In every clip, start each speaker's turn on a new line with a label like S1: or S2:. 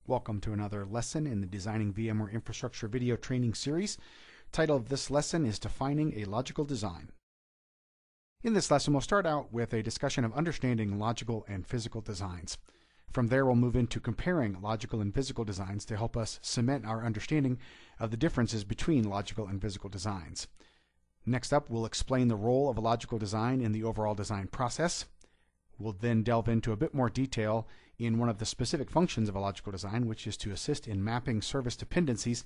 S1: Welcome to another lesson in the Designing VMware Infrastructure video training series. Title of this lesson is Defining a Logical Design. In this lesson, we'll start out with a discussion of understanding logical and physical designs. From there, we'll move into comparing logical and physical designs to help us cement our understanding of the differences between logical and physical designs. Next up, we'll explain the role of a logical design in the overall design process. We'll then delve into a bit more detail in one of the specific functions of a logical design, which is to assist in mapping service dependencies.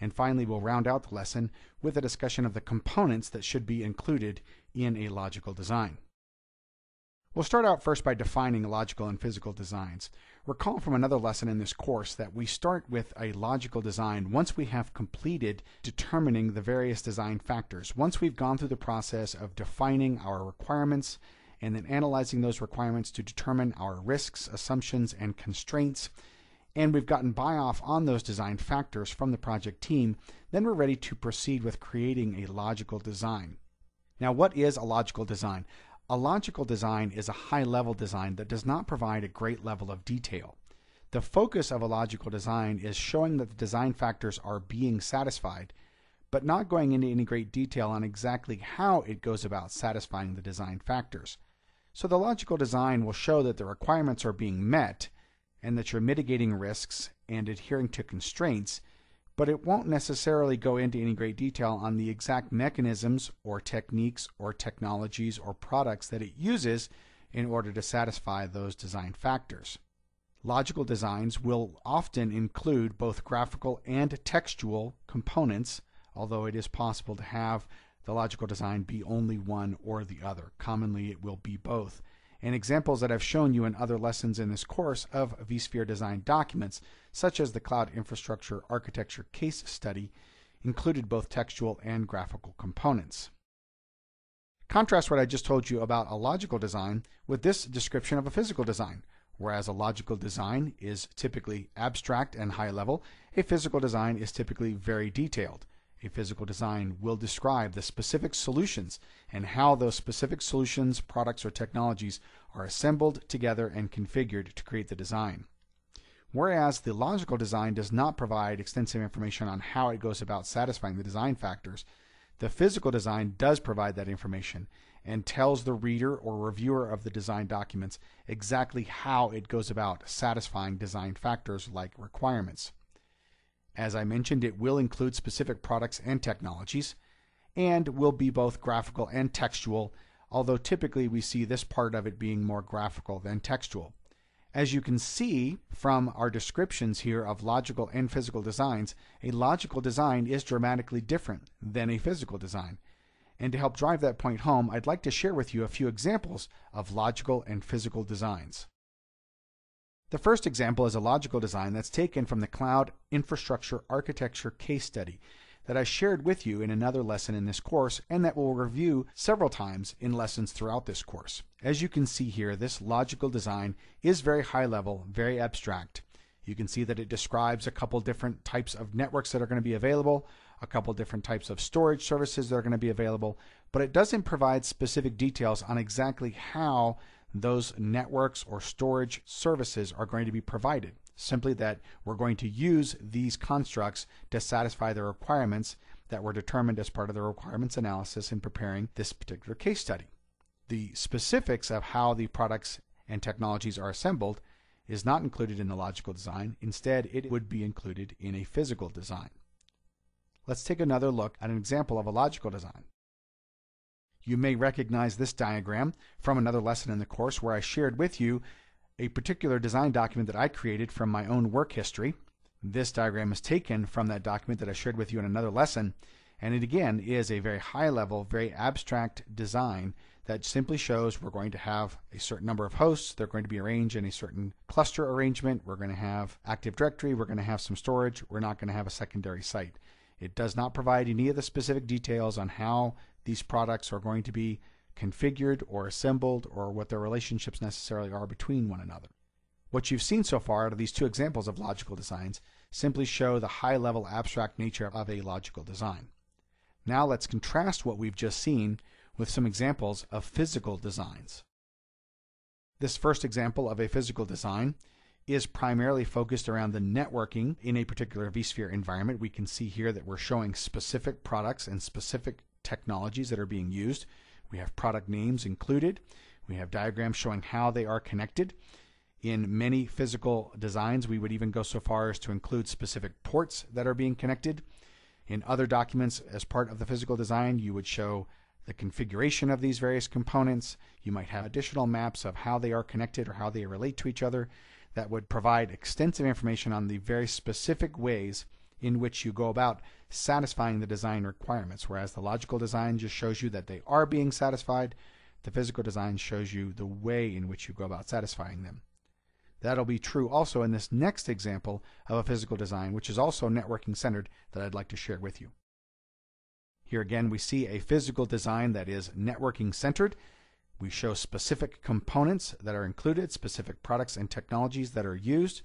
S1: And finally, we'll round out the lesson with a discussion of the components that should be included in a logical design. We'll start out first by defining logical and physical designs. Recall from another lesson in this course that we start with a logical design once we have completed determining the various design factors. Once we've gone through the process of defining our requirements and then analyzing those requirements to determine our risks, assumptions, and constraints, and we've gotten buy-off on those design factors from the project team, then we're ready to proceed with creating a logical design. Now, what is a logical design? A logical design is a high-level design that does not provide a great level of detail. The focus of a logical design is showing that the design factors are being satisfied, but not going into any great detail on exactly how it goes about satisfying the design factors. So the logical design will show that the requirements are being met and that you're mitigating risks and adhering to constraints, but it won't necessarily go into any great detail on the exact mechanisms or techniques or technologies or products that it uses in order to satisfy those design factors. Logical designs will often include both graphical and textual components, although it is possible to have the logical design be only one or the other. Commonly, it will be both. And examples that I've shown you in other lessons in this course of vSphere design documents, such as the Cloud Infrastructure Architecture case study, included both textual and graphical components. Contrast what I just told you about a logical design with this description of a physical design. Whereas a logical design is typically abstract and high level, a physical design is typically very detailed. A physical design will describe the specific solutions and how those specific solutions, products, or technologies are assembled together and configured to create the design. Whereas the logical design does not provide extensive information on how it goes about satisfying the design factors, the physical design does provide that information and tells the reader or reviewer of the design documents exactly how it goes about satisfying design factors like requirements. As I mentioned, it will include specific products and technologies, and will be both graphical and textual, although typically we see this part of it being more graphical than textual. As you can see from our descriptions here of logical and physical designs, a logical design is dramatically different than a physical design. And to help drive that point home, I'd like to share with you a few examples of logical and physical designs. The first example is a logical design that's taken from the Cloud Infrastructure Architecture case study that I shared with you in another lesson in this course and that we'll review several times in lessons throughout this course. As you can see here, this logical design is very high level, very abstract. You can see that it describes a couple different types of networks that are going to be available, a couple different types of storage services that are going to be available, but it doesn't provide specific details on exactly how those networks or storage services are going to be provided. Simply that we're going to use these constructs to satisfy the requirements that were determined as part of the requirements analysis in preparing this particular case study. The specifics of how the products and technologies are assembled is not included in the logical design. Instead, it would be included in a physical design. Let's take another look at an example of a logical design. You may recognize this diagram from another lesson in the course where I shared with you a particular design document that I created from my own work history. This diagram is taken from that document that I shared with you in another lesson, and it again is a very high level, very abstract design that simply shows we're going to have a certain number of hosts. They're going to be arranged in a certain cluster arrangement. We're going to have Active Directory. We're going to have some storage. We're not going to have a secondary site. It does not provide any of the specific details on how these products are going to be configured or assembled or what their relationships necessarily are between one another. What you've seen so far out of these two examples of logical designs simply show the high-level abstract nature of a logical design. Now let's contrast what we've just seen with some examples of physical designs. This first example of a physical design is primarily focused around the networking in a particular vSphere environment. We can see here that we're showing specific products and specific technologies that are being used. We have product names included. We have diagrams showing how they are connected. In many physical designs, we would even go so far as to include specific ports that are being connected. In other documents, as part of the physical design, you would show the configuration of these various components. You might have additional maps of how they are connected or how they relate to each other that would provide extensive information on the very specific ways in which you go about satisfying the design requirements. Whereas the logical design just shows you that they are being satisfied, the physical design shows you the way in which you go about satisfying them. That'll be true also in this next example of a physical design, which is also networking centered, that I'd like to share with you. Here again, we see a physical design that is networking centered. We show specific components that are included, specific products and technologies that are used.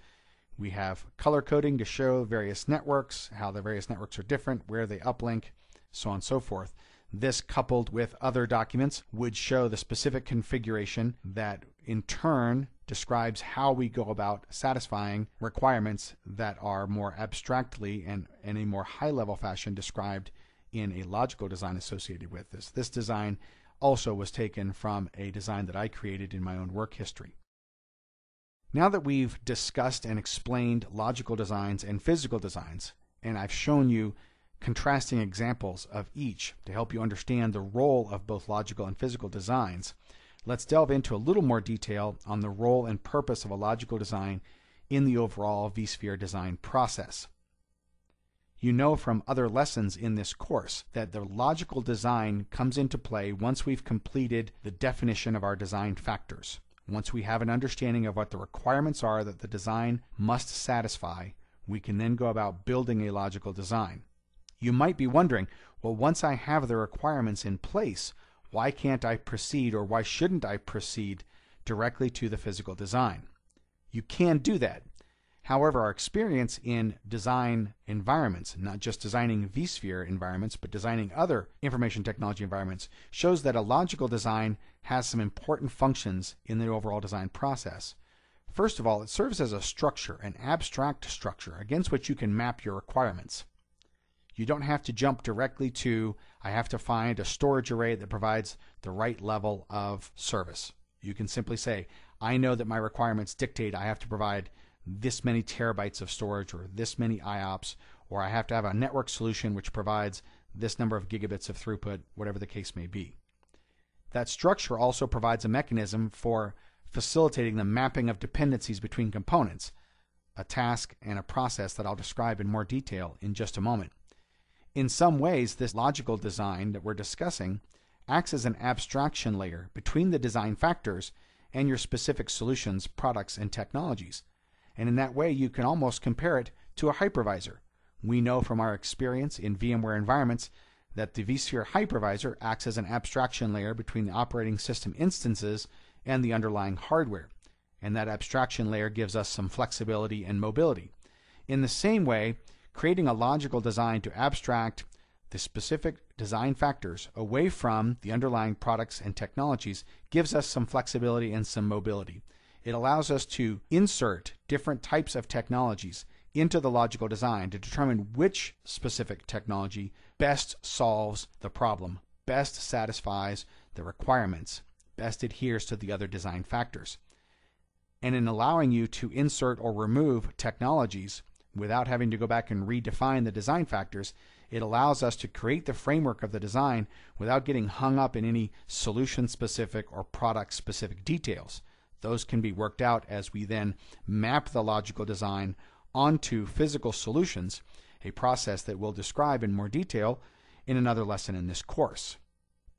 S1: We have color coding to show various networks, how the various networks are different, where they uplink, so on and so forth. This, coupled with other documents, would show the specific configuration that in turn describes how we go about satisfying requirements that are more abstractly and in a more high-level fashion described in a logical design associated with this. This design also was taken from a design that I created in my own work history. Now that we've discussed and explained logical designs and physical designs, and I've shown you contrasting examples of each to help you understand the role of both logical and physical designs, let's delve into a little more detail on the role and purpose of a logical design in the overall vSphere design process. You know from other lessons in this course that the logical design comes into play once we've completed the definition of our design factors. Once we have an understanding of what the requirements are that the design must satisfy, we can then go about building a logical design. You might be wondering, well, once I have the requirements in place, why can't I proceed, or why shouldn't I proceed directly to the physical design? You can do that. However, our experience in design environments, not just designing vSphere environments, but designing other information technology environments, shows that a logical design has some important functions in the overall design process. First of all, it serves as a structure, an abstract structure, against which you can map your requirements. You don't have to jump directly to, I have to find a storage array that provides the right level of service. You can simply say, I know that my requirements dictate I have to provide this many terabytes of storage, or this many IOPS, or I have to have a network solution which provides this number of gigabits of throughput, whatever the case may be. That structure also provides a mechanism for facilitating the mapping of dependencies between components, a task and a process that I'll describe in more detail in just a moment. In some ways, this logical design that we're discussing acts as an abstraction layer between the design factors and your specific solutions, products, and technologies. And in that way, you can almost compare it to a hypervisor. We know from our experience in VMware environments that the vSphere hypervisor acts as an abstraction layer between the operating system instances and the underlying hardware. And that abstraction layer gives us some flexibility and mobility. In the same way, creating a logical design to abstract the specific design factors away from the underlying products and technologies gives us some flexibility and some mobility. It allows us to insert different types of technologies into the logical design to determine which specific technology best solves the problem, best satisfies the requirements, best adheres to the other design factors. And in allowing you to insert or remove technologies without having to go back and redefine the design factors, it allows us to create the framework of the design without getting hung up in any solution-specific or product-specific details. Those can be worked out as we then map the logical design onto physical solutions, a process that we'll describe in more detail in another lesson in this course.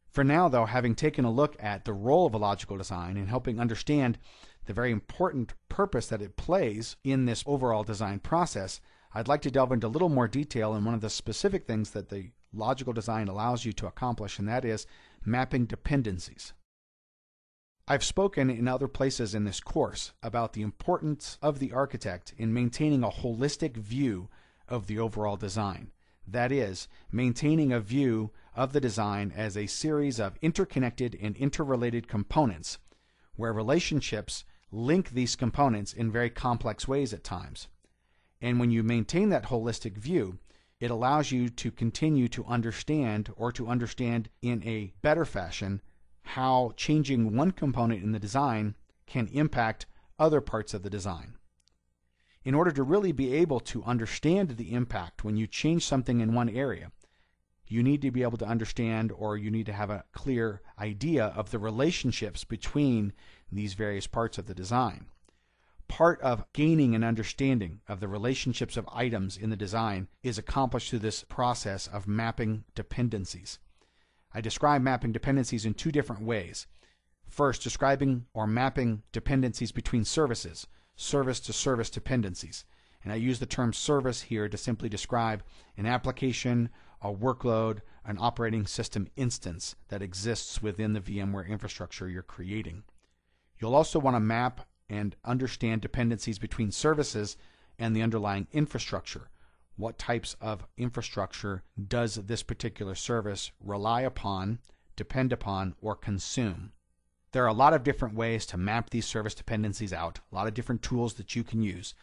S1: For now, though, having taken a look at the role of a logical design and helping understand the very important purpose that it plays in this overall design process, I'd like to delve into a little more detail in one of the specific things that the logical design allows you to accomplish, and that is mapping dependencies. I've spoken in other places in this course about the importance of the architect in maintaining a holistic view of the overall design. That is, maintaining a view of the design as a series of interconnected and interrelated components, where relationships link these components in very complex ways at times. And when you maintain that holistic view, it allows you to continue to understand, or to understand in a better fashion, how changing one component in the design can impact other parts of the design. In order to really be able to understand the impact when you change something in one area, you need to be able to understand, or you need to have a clear idea of the relationships between these various parts of the design. Part of gaining an understanding of the relationships of items in the design is accomplished through this process of mapping dependencies. I describe mapping dependencies in two different ways. First, describing or mapping dependencies between services, service-to-service dependencies. And I use the term service here to simply describe an application, a workload, an operating system instance that exists within the VMware infrastructure you're creating. You'll also want to map and understand dependencies between services and the underlying infrastructure. What types of infrastructure does this particular service rely upon, depend upon, or consume? There are a lot of different ways to map these service dependencies out, a lot of different tools that you can use.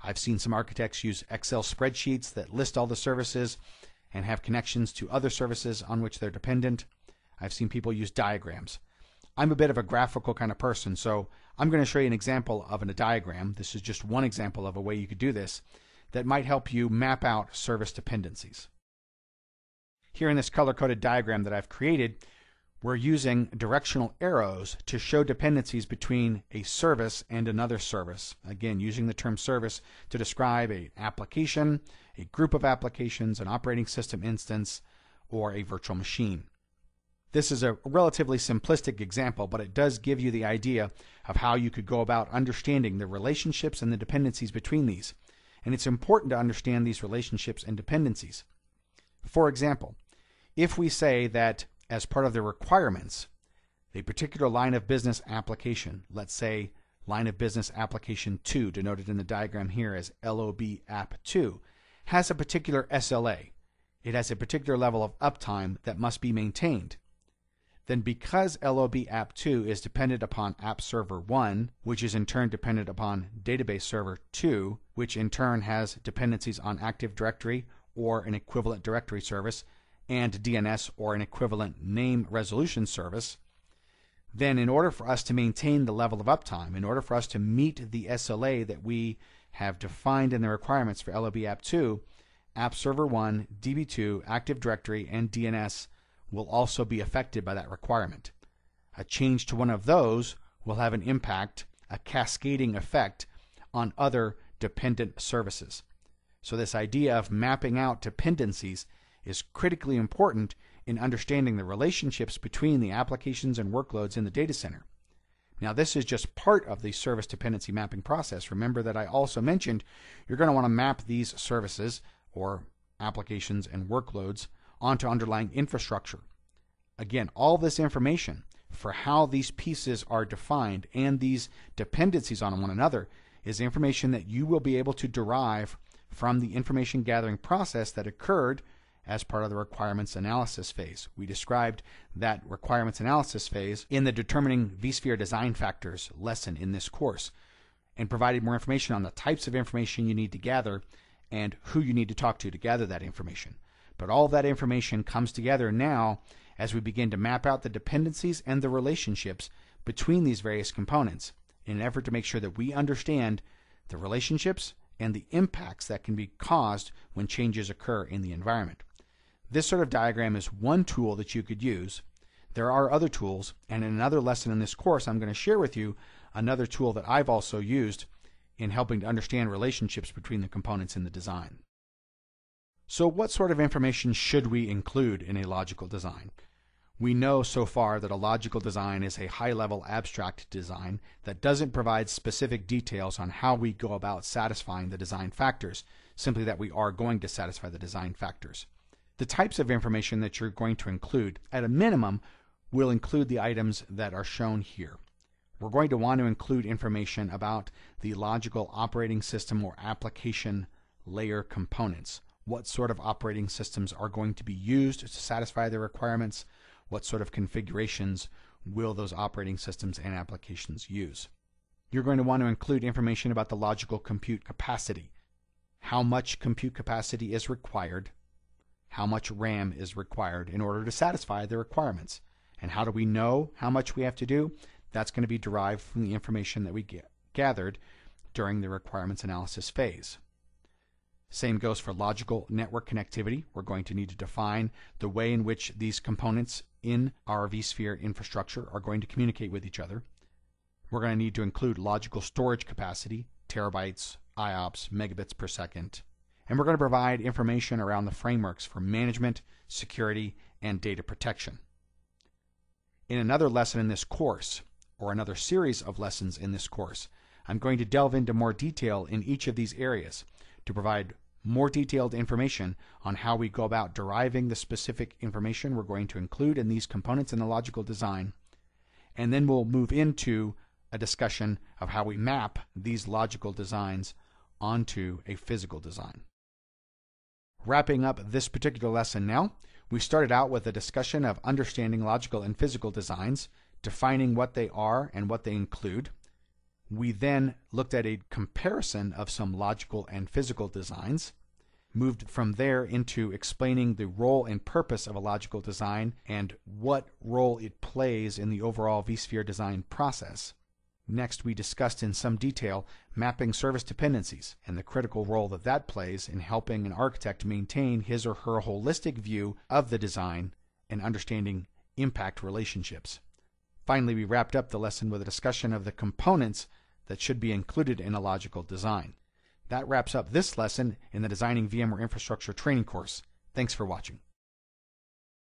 S1: I've seen some architects use Excel spreadsheets that list all the services and have connections to other services on which they're dependent. I've seen people use diagrams. I'm a bit of a graphical kind of person, so I'm going to show you an example of a diagram. This is just one example of a way you could do this that might help you map out service dependencies. Here in this color-coded diagram that I've created, we're using directional arrows to show dependencies between a service and another service. Again, using the term service to describe an application, a group of applications, an operating system instance, or a virtual machine. This is a relatively simplistic example, but it does give you the idea of how you could go about understanding the relationships and the dependencies between these. And it's important to understand these relationships and dependencies. For example, if we say that as part of the requirements, a particular line of business application, let's say line of business application 2, denoted in the diagram here as LOB app 2, has a particular SLA. It has a particular level of uptime that must be maintained. Then because LOB app 2 is dependent upon app server 1, which is in turn dependent upon database server 2, which in turn has dependencies on Active Directory or an equivalent directory service, and DNS or an equivalent name resolution service, then in order for us to maintain the level of uptime, in order for us to meet the SLA that we have defined in the requirements for LOB app 2, app server 1, DB2, Active Directory, and DNS will also be affected by that requirement. A change to one of those will have an impact, a cascading effect, on other dependent services. So this idea of mapping out dependencies is critically important in understanding the relationships between the applications and workloads in the data center. Now, this is just part of the service dependency mapping process. Remember that I also mentioned you're going to want to map these services or applications and workloads onto underlying infrastructure. Again, all this information for how these pieces are defined and these dependencies on one another is information that you will be able to derive from the information gathering process that occurred as part of the requirements analysis phase. We described that requirements analysis phase in the Determining vSphere Design Factors lesson in this course, and provided more information on the types of information you need to gather and who you need to talk to gather that information. But all that information comes together now as we begin to map out the dependencies and the relationships between these various components in an effort to make sure that we understand the relationships and the impacts that can be caused when changes occur in the environment. This sort of diagram is one tool that you could use. There are other tools, and in another lesson in this course, I'm going to share with you another tool that I've also used in helping to understand relationships between the components in the design. So what sort of information should we include in a logical design? We know so far that a logical design is a high-level abstract design that doesn't provide specific details on how we go about satisfying the design factors, simply that we are going to satisfy the design factors. The types of information that you're going to include, at a minimum, will include the items that are shown here. We're going to want to include information about the logical operating system or application layer components. What sort of operating systems are going to be used to satisfy the requirements? What sort of configurations will those operating systems and applications use? you're going to want to include information about the logical compute capacity. How much compute capacity is required, how much RAM is required in order to satisfy the requirements. And how do we know how much we have to do? That's going to be derived from the information that we gathered during the requirements analysis phase. Same goes for logical network connectivity. We're going to need to define the way in which these components in our vSphere infrastructure are going to communicate with each other. We're going to need to include logical storage capacity, terabytes, IOPS, megabits per second. And we're going to provide information around the frameworks for management, security, and data protection. In another lesson in this course, or another series of lessons in this course, I'm going to delve into more detail in each of these areas to provide more detailed information on how we go about deriving the specific information we're going to include in these components in the logical design. And then we'll move into a discussion of how we map these logical designs onto a physical design. Wrapping up this particular lesson now, we started out with a discussion of understanding logical and physical designs, defining what they are and what they include. We then looked at a comparison of some logical and physical designs, moved from there into explaining the role and purpose of a logical design and what role it plays in the overall vSphere design process. Next, we discussed in some detail mapping service dependencies and the critical role that that plays in helping an architect maintain his or her holistic view of the design and understanding impact relationships. Finally, we wrapped up the lesson with a discussion of the components that should be included in a logical design. That wraps up this lesson in the Designing VMware Infrastructure training course. Thanks for watching.